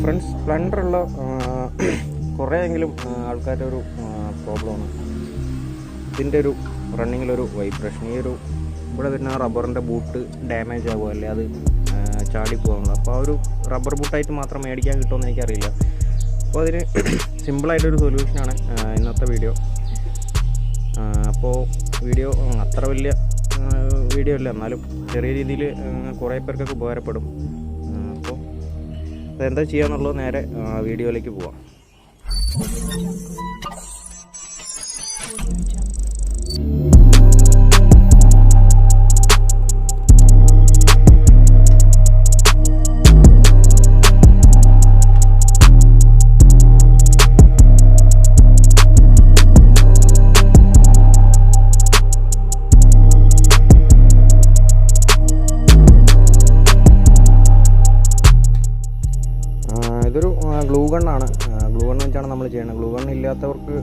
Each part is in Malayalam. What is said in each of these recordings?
ഫ്രണ്ട്സ്, സ്പ്ലെൻഡറുള്ള കുറേയെങ്കിലും ആൾക്കാരുടെ ഒരു പ്രോബ്ലമാണ് ഇതിൻ്റെ ഒരു റണ്ണിങ്ങിലൊരു വൈബ്രേഷൻ. ഈ ഒരു ഇവിടെ വരുന്ന റബ്ബറിൻ്റെ ബൂട്ട് ഡാമേജ് ആകുമോ, അല്ലെ അത് ചാടിപ്പോകാനുള്ള. അപ്പോൾ ആ ഒരു റബ്ബർ ബൂട്ടായിട്ട് മാത്രം മേടിക്കാൻ കിട്ടുമെന്ന് എനിക്കറിയില്ല. അപ്പോൾ അതിന് സിമ്പിളായിട്ടൊരു സൊല്യൂഷനാണ് ഇന്നത്തെ വീഡിയോ. അപ്പോൾ വീഡിയോ അത്ര വലിയ വീഡിയോ അല്ല, എന്നാലും ചെറിയ രീതിയിൽ കുറേ പേർക്കൊക്കെ ഉപകാരപ്പെടും. അപ്പോൾ അതെന്താ ചെയ്യാന്നുള്ളത് നേരെ വീഡിയോയിലേക്ക് പോവാം. ഇതൊരു ഗ്ലൂ ഗണ്ണാണ്. ഗ്ലൂ ഗണ്ണ് വെച്ചാണ് നമ്മൾ ചെയ്യുന്നത്. ഗ്ലൂ ഗണ്ണ് ഇല്ലാത്തവർക്ക്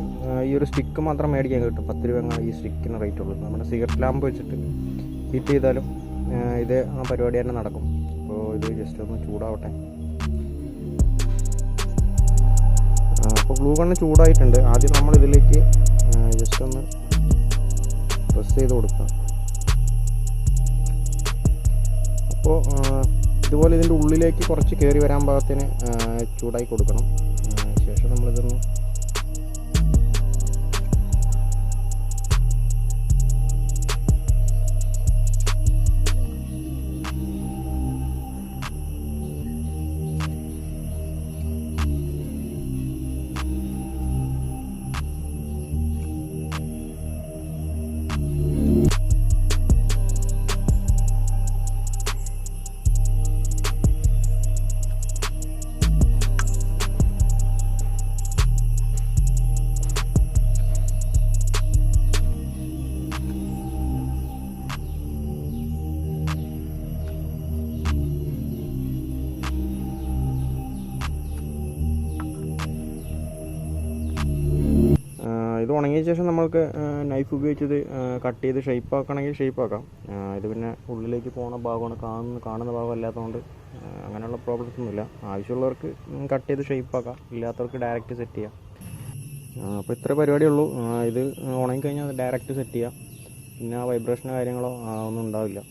ഈ ഒരു സ്റ്റിക്ക് മാത്രം മേടിക്കാൻ കിട്ടും. 10 രൂപ ഈ സ്റ്റിക്കിന് റേറ്റ് ഉള്ളൂ. നമ്മുടെ സിഗരറ്റ് ലാമ്പ് വെച്ചിട്ട് ഹീറ്റ് ചെയ്താലും ഇത് പരിപാടി തന്നെ നടക്കും. അപ്പോൾ ഇത് ജസ്റ്റ് ഒന്ന് ചൂടാവട്ടെ. അപ്പോൾ ഗ്ലൂ ഗണ്ണ് ചൂടായിട്ടുണ്ട്. ആദ്യം നമ്മൾ ഇതിലേക്ക് ജസ്റ്റ് ഒന്ന് പ്രസ് ചെയ്ത് കൊടുക്കാം. അപ്പോൾ ഇതുപോലെ ഇതിൻ്റെ ഉള്ളിലേക്ക് കുറച്ച് കയറി വരാൻ പാകത്തിന് ചൂടായി കൊടുക്കണം. ശേഷം നമ്മളിതൊന്ന് ഇത് ഉണങ്ങിയ ശേഷം നമ്മൾക്ക് നൈഫ് ഉപയോഗിച്ചത് കട്ട് ചെയ്ത് ഷേപ്പ് ആക്കണമെങ്കിൽ ഷേപ്പ് ആക്കാം. ഇത് പിന്നെ ഉള്ളിലേക്ക് പോകുന്ന ഭാഗമാണ്, കാണുന്ന ഭാഗം അല്ലാത്തതുകൊണ്ട് അങ്ങനെയുള്ള പ്രോബ്ലംസ് ഒന്നുമില്ല. ആവശ്യമുള്ളവർക്ക് കട്ട് ചെയ്ത് ഷേപ്പ് ആക്കാം, ഇല്ലാത്തവർക്ക് ഡയറക്റ്റ് സെറ്റ് ചെയ്യാം. അപ്പോൾ ഇത്ര പരിപാടിയുള്ളൂ. ഇത് ഉണങ്ങിക്കഴിഞ്ഞാൽ ഡയറക്റ്റ് സെറ്റ് ചെയ്യാം. പിന്നെ വൈബ്രേഷനോ കാര്യങ്ങളോ ഒന്നും ഉണ്ടാവില്ല.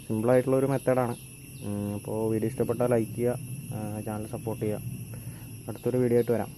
സിമ്പിളായിട്ടുള്ളൊരു മെത്തേഡാണ്. അപ്പോൾ വീഡിയോ ഇഷ്ടപ്പെട്ടാൽ ലൈക്ക് ചെയ്യുക, ചാനൽ സപ്പോർട്ട് ചെയ്യുക. അടുത്തൊരു വീഡിയോ ആയിട്ട് വരാം.